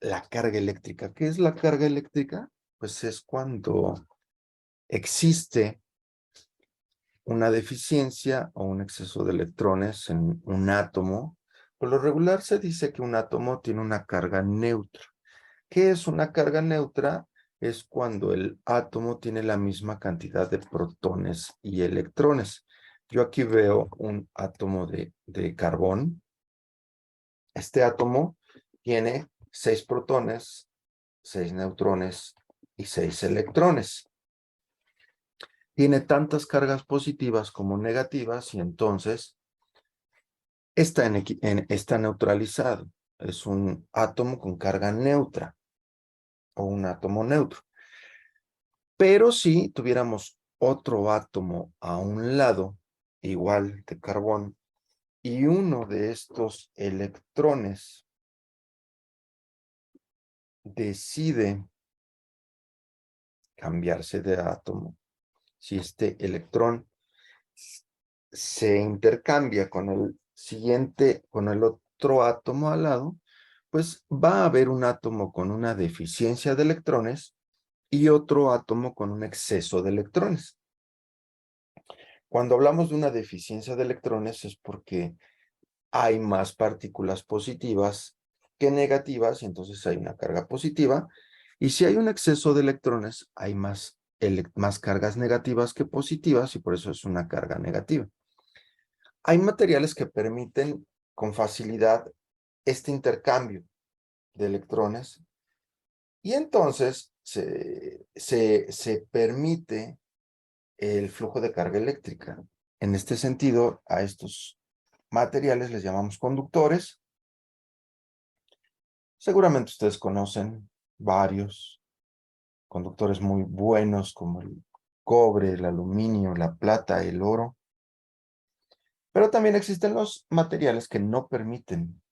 la carga eléctrica. ¿Qué es la carga eléctrica? Pues es cuando existe una deficiencia o un exceso de electrones en un átomo. Por lo regular se dice que un átomo tiene una carga neutra. ¿Qué es una carga neutra? Es cuando el átomo tiene la misma cantidad de protones y electrones. Yo aquí veo un átomo de carbón. Este átomo tiene 6 protones, 6 neutrones y 6 electrones. Tiene tantas cargas positivas como negativas y entonces está neutralizado. Es un átomo con carga neutra o un átomo neutro. Pero si tuviéramos otro átomo a un lado, igual de carbón, y uno de estos electrones decide cambiarse de átomo, si este electrón se intercambia con el siguiente, con el otro átomo al lado, pues va a haber un átomo con una deficiencia de electrones y otro átomo con un exceso de electrones. Cuando hablamos de una deficiencia de electrones es porque hay más partículas positivas que negativas y entonces hay una carga positiva. Y si hay un exceso de electrones, hay más cargas negativas que positivas y por eso es una carga negativa. Hay materiales que permiten con facilidad este intercambio de electrones y entonces se permite el flujo de carga eléctrica. En este sentido, a estos materiales les llamamos conductores. Seguramente ustedes conocen varios conductores muy buenos como el cobre, el aluminio, la plata, el oro. Pero también existen los materiales que no permiten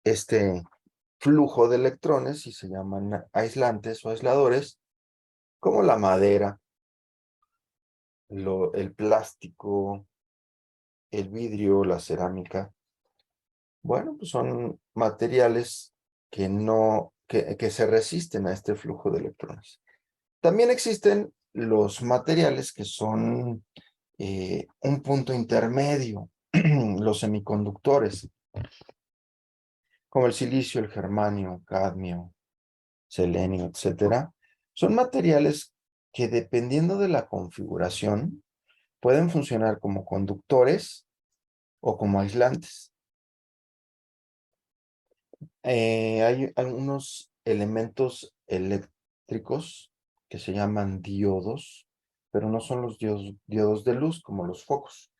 este flujo de electrones y se llaman aislantes o aisladores, como la madera, el plástico, el vidrio, la cerámica. Bueno, pues son materiales que se resisten a este flujo de electrones. También existen los materiales que son un punto intermedio, los semiconductores, como el silicio, el germanio, cadmio, selenio, etcétera. Son materiales que dependiendo de la configuración pueden funcionar como conductores o como aislantes. Hay algunos elementos eléctricos que se llaman diodos, pero no son los diodos de luz como los focos.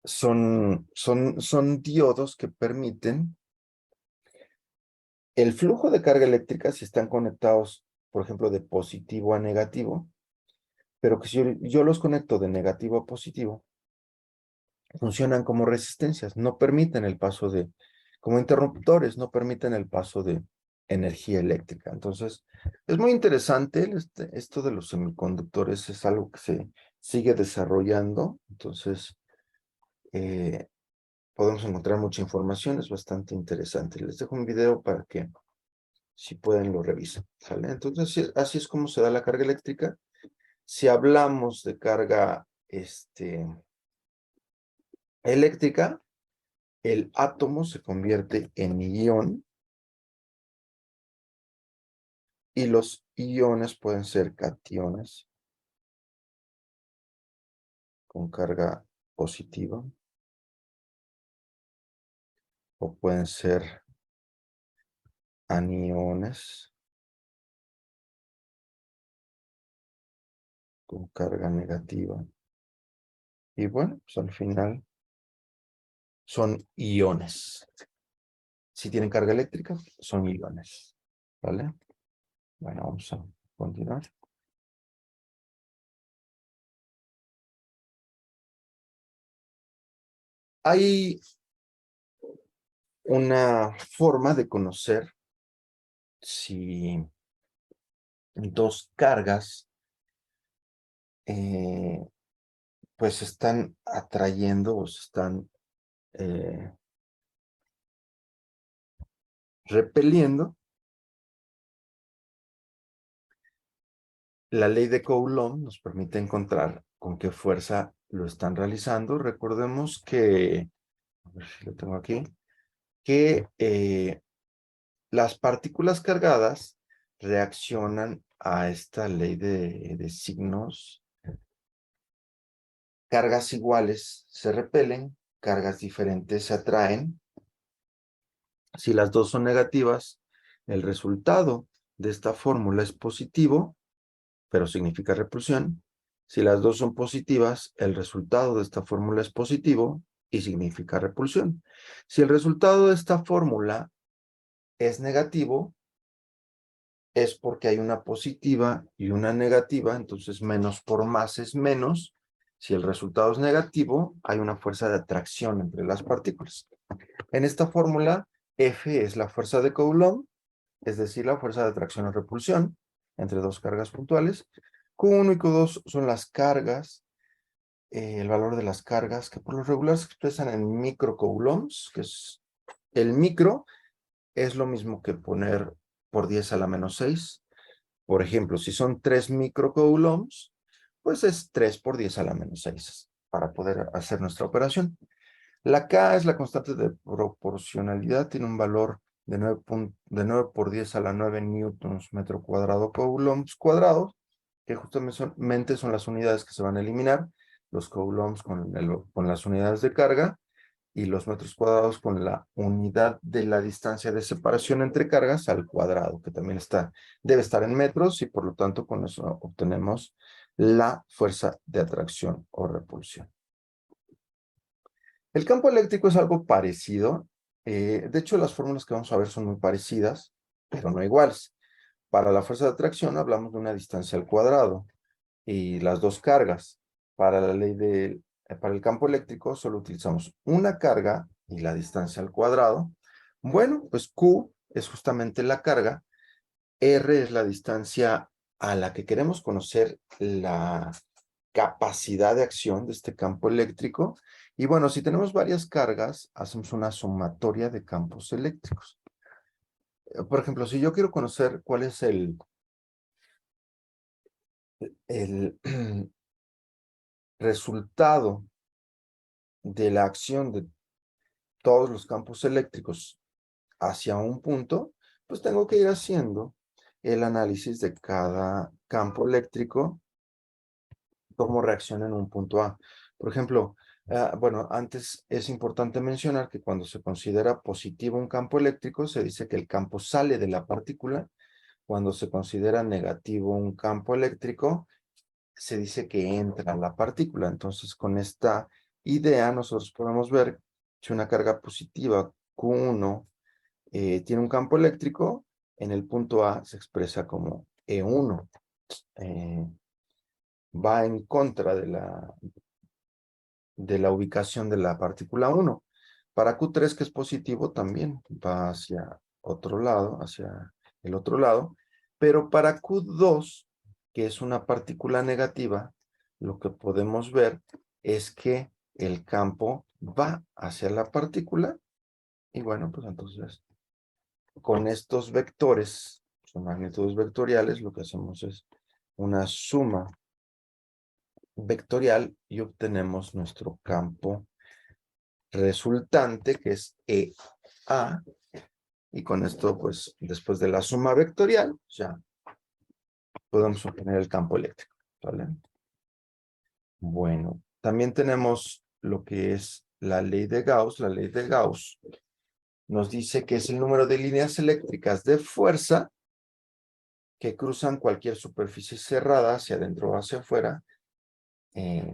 Son diodos que permiten el flujo de carga eléctrica si están conectados, por ejemplo, de positivo a negativo, pero que si yo los conecto de negativo a positivo, funcionan como resistencias, no permiten el paso como interruptores, no permiten el paso de energía eléctrica. Entonces, es muy interesante esto de los semiconductores, es algo que se sigue desarrollando, entonces podemos encontrar mucha información, es bastante interesante. Les dejo un video para que si pueden lo revisen, ¿sale? Entonces, así es como se da la carga eléctrica. Si hablamos de carga eléctrica, el átomo se convierte en ion y los iones pueden ser cationes con carga positiva o pueden ser aniones con carga negativa. Y bueno, pues al final son iones. Si tienen carga eléctrica, son iones. ¿Vale? Bueno, vamos a continuar. Hay una forma de conocer si dos cargas pues se están atrayendo o se están repeliendo. La ley de Coulomb nos permite encontrar con qué fuerza lo están realizando. Recordemos que, a ver si lo tengo aquí, que las partículas cargadas reaccionan a esta ley de signos. Cargas iguales se repelen, cargas diferentes se atraen. Si las dos son negativas, el resultado de esta fórmula es positivo, pero significa repulsión. Si las dos son positivas, el resultado de esta fórmula es positivo y significa repulsión. Si el resultado de esta fórmula es negativo, es porque hay una positiva y una negativa, entonces menos por más es menos. Si el resultado es negativo, hay una fuerza de atracción entre las partículas. En esta fórmula, F es la fuerza de Coulomb, es decir, la fuerza de atracción o repulsión entre dos cargas puntuales. Q1 y Q2 son las cargas, el valor de las cargas, que por lo regular se expresan en microcoulombs, que es el micro, es lo mismo que poner por 10 a la menos 6. Por ejemplo, si son 3 microcoulombs, pues es 3 por 10 a la menos 6 para poder hacer nuestra operación. La K es la constante de proporcionalidad, tiene un valor de 9 por 10 a la 9 newtons metro cuadrado coulombs cuadrados, que justamente son las unidades que se van a eliminar, los coulombs con las unidades de carga y los metros cuadrados con la unidad de la distancia de separación entre cargas al cuadrado, que también debe estar en metros y por lo tanto con eso obtenemos la fuerza de atracción o repulsión. El campo eléctrico es algo parecido. De hecho, las fórmulas que vamos a ver son muy parecidas, pero no iguales. Para la fuerza de atracción hablamos de una distancia al cuadrado y las dos cargas. Para el campo eléctrico solo utilizamos una carga y la distancia al cuadrado. Bueno, pues Q es justamente la carga, R es la distancia a la que queremos conocer la capacidad de acción de este campo eléctrico. Y bueno, si tenemos varias cargas, hacemos una sumatoria de campos eléctricos. Por ejemplo, si yo quiero conocer cuál es el resultado de la acción de todos los campos eléctricos hacia un punto, pues tengo que ir haciendo el análisis de cada campo eléctrico, cómo reacciona en un punto A. Por ejemplo, bueno, antes es importante mencionar que cuando se considera positivo un campo eléctrico, se dice que el campo sale de la partícula. Cuando se considera negativo un campo eléctrico, se dice que entra la partícula. Entonces, con esta idea, nosotros podemos ver si una carga positiva Q1 tiene un campo eléctrico, en el punto A se expresa como E1. Va en contra de la ubicación de la partícula 1. Para Q3, que es positivo, también va hacia otro lado, hacia el otro lado. Pero para Q2, que es una partícula negativa, lo que podemos ver es que el campo va hacia la partícula. Y bueno, pues entonces, con estos vectores, son magnitudes vectoriales, lo que hacemos es una suma vectorial y obtenemos nuestro campo resultante, que es EA, y con esto, pues, después de la suma vectorial, ya podemos obtener el campo eléctrico, ¿vale? Bueno, también tenemos lo que es la ley de Gauss. La ley de Gauss nos dice que es el número de líneas eléctricas de fuerza que cruzan cualquier superficie cerrada hacia adentro o hacia afuera,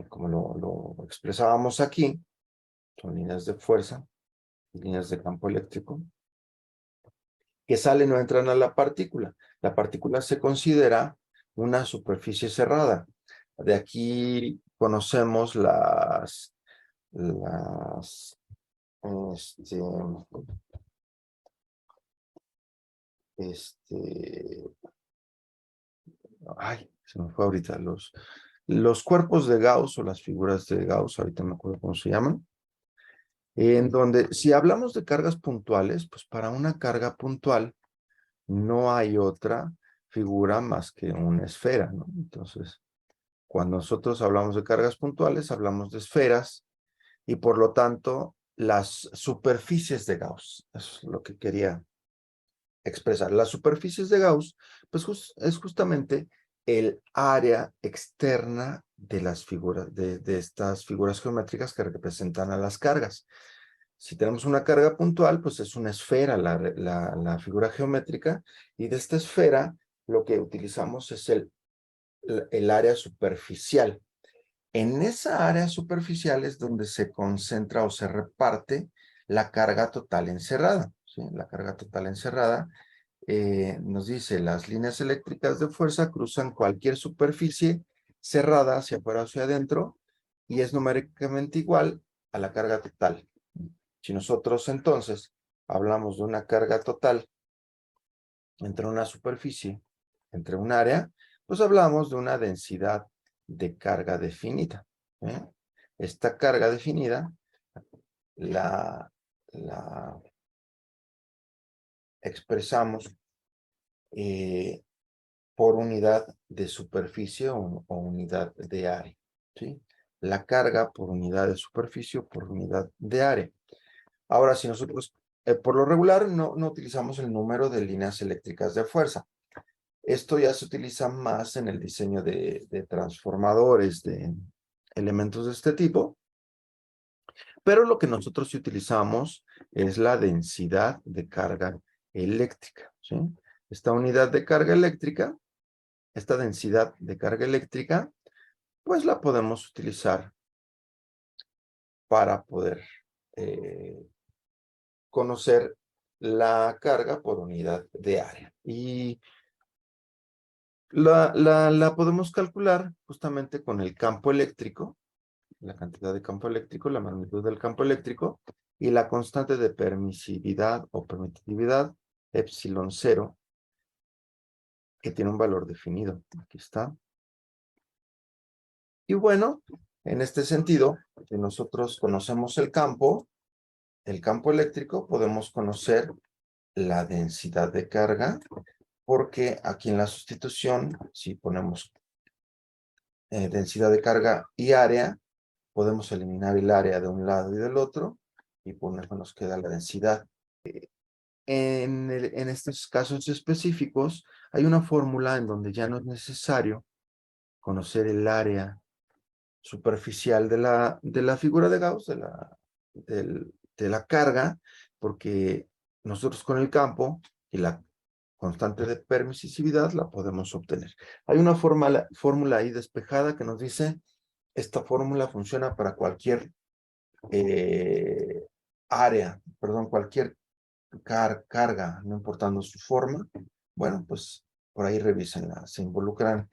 como lo expresábamos aquí, son líneas de fuerza, líneas de campo eléctrico, que salen o entran a la partícula. La partícula se considera una superficie cerrada. De aquí conocemos este, este, ay, se me fue ahorita los cuerpos de Gauss o las figuras de Gauss, ahorita me acuerdo cómo se llaman, en donde si hablamos de cargas puntuales, pues para una carga puntual no hay otra figura más que una esfera, ¿no? Entonces, cuando nosotros hablamos de cargas puntuales, hablamos de esferas y por lo tanto las superficies de Gauss, eso es lo que quería expresar. Las superficies de Gauss, pues es justamente el área externa de las figuras, de estas figuras geométricas que representan a las cargas. Si tenemos una carga puntual, pues es una esfera la figura geométrica, y de esta esfera lo que utilizamos es el área superficial. En esa área superficial es donde se concentra o se reparte la carga total encerrada, ¿sí? La carga total encerrada nos dice, las líneas eléctricas de fuerza cruzan cualquier superficie cerrada hacia afuera o hacia adentro y es numéricamente igual a la carga total. Si nosotros entonces hablamos de una carga total entre una superficie, entre un área, pues hablamos de una densidad de carga definida. ¿Eh? Esta carga definida la expresamos por unidad de superficie o unidad de área, ¿sí? La carga por unidad de superficie o por unidad de área. Ahora, si nosotros, por lo regular, no utilizamos el número de líneas eléctricas de fuerza. Esto ya se utiliza más en el diseño de transformadores, de elementos de este tipo, pero lo que nosotros sí utilizamos es la densidad de carga eléctrica, ¿sí? Esta unidad de carga eléctrica, esta densidad de carga eléctrica, pues la podemos utilizar para poder conocer la carga por unidad de área. Y la podemos calcular justamente con el campo eléctrico, la cantidad de campo eléctrico, la magnitud del campo eléctrico y la constante de permisividad o permitividad, epsilon 0, que tiene un valor definido. Aquí está. Y bueno, en este sentido, si nosotros conocemos el campo eléctrico, podemos conocer la densidad de carga, porque aquí en la sustitución, si ponemos densidad de carga y área, podemos eliminar el área de un lado y del otro, y por eso nos queda la densidad. En estos casos específicos, hay una fórmula en donde ya no es necesario conocer el área superficial de la figura de Gauss, de la carga, porque nosotros con el campo y la constante de permisividad la podemos obtener. Hay una fórmula ahí despejada que nos dice, esta fórmula funciona para cualquier cualquier carga, no importando su forma. Bueno, pues por ahí revísenla. Se involucran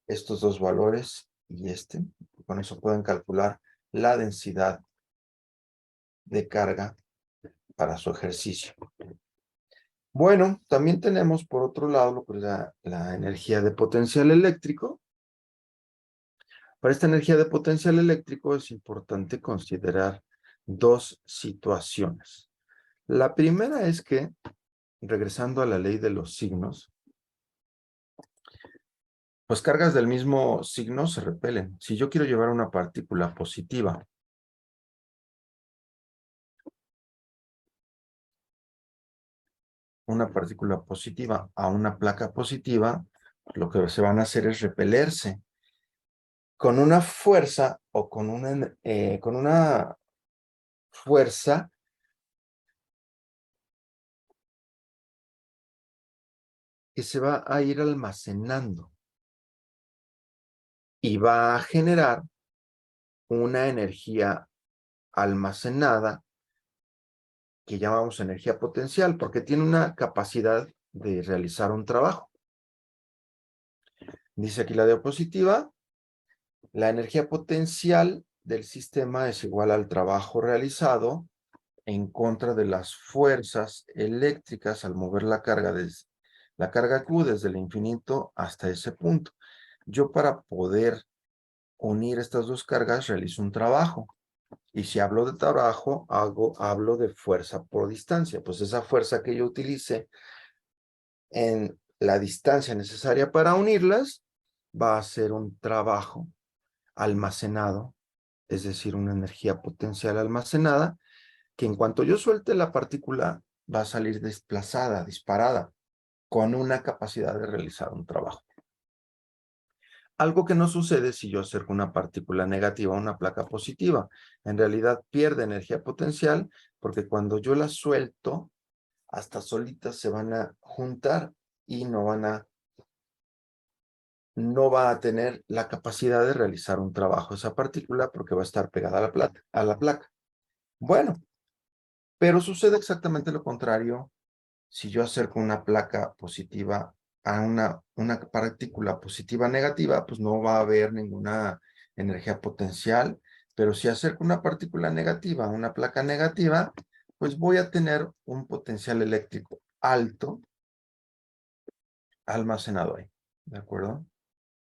estos dos valores y este. Con eso pueden calcular la densidad de carga para su ejercicio. Bueno, también tenemos por otro lado lo que es la energía de potencial eléctrico. Para esta energía de potencial eléctrico es importante considerar dos situaciones. La primera es que, regresando a la ley de los signos, pues cargas del mismo signo se repelen. Si yo quiero llevar una partícula positiva a una placa positiva, lo que se van a hacer es repelerse con una fuerza o con una fuerza que se va a ir almacenando y va a generar una energía almacenada que llamamos energía potencial, porque tiene una capacidad de realizar un trabajo. Dice aquí la diapositiva, la energía potencial del sistema es igual al trabajo realizado en contra de las fuerzas eléctricas al mover la carga Q desde el infinito hasta ese punto. Yo para poder unir estas dos cargas, realizo un trabajo. Y si hablo de trabajo, hablo de fuerza por distancia. Pues esa fuerza que yo utilice en la distancia necesaria para unirlas va a ser un trabajo almacenado, es decir, una energía potencial almacenada, que en cuanto yo suelte la partícula, va a salir desplazada, disparada, con una capacidad de realizar un trabajo. Algo que no sucede si yo acerco una partícula negativa a una placa positiva. En realidad pierde energía potencial porque cuando yo la suelto, hasta solitas se van a juntar y no va a tener la capacidad de realizar un trabajo esa partícula porque va a estar pegada a la placa. Bueno, pero sucede exactamente lo contrario si yo acerco una placa positiva a una partícula positiva negativa, pues no va a haber ninguna energía potencial, pero si acerco una partícula negativa a una placa negativa, pues voy a tener un potencial eléctrico alto almacenado ahí, ¿de acuerdo?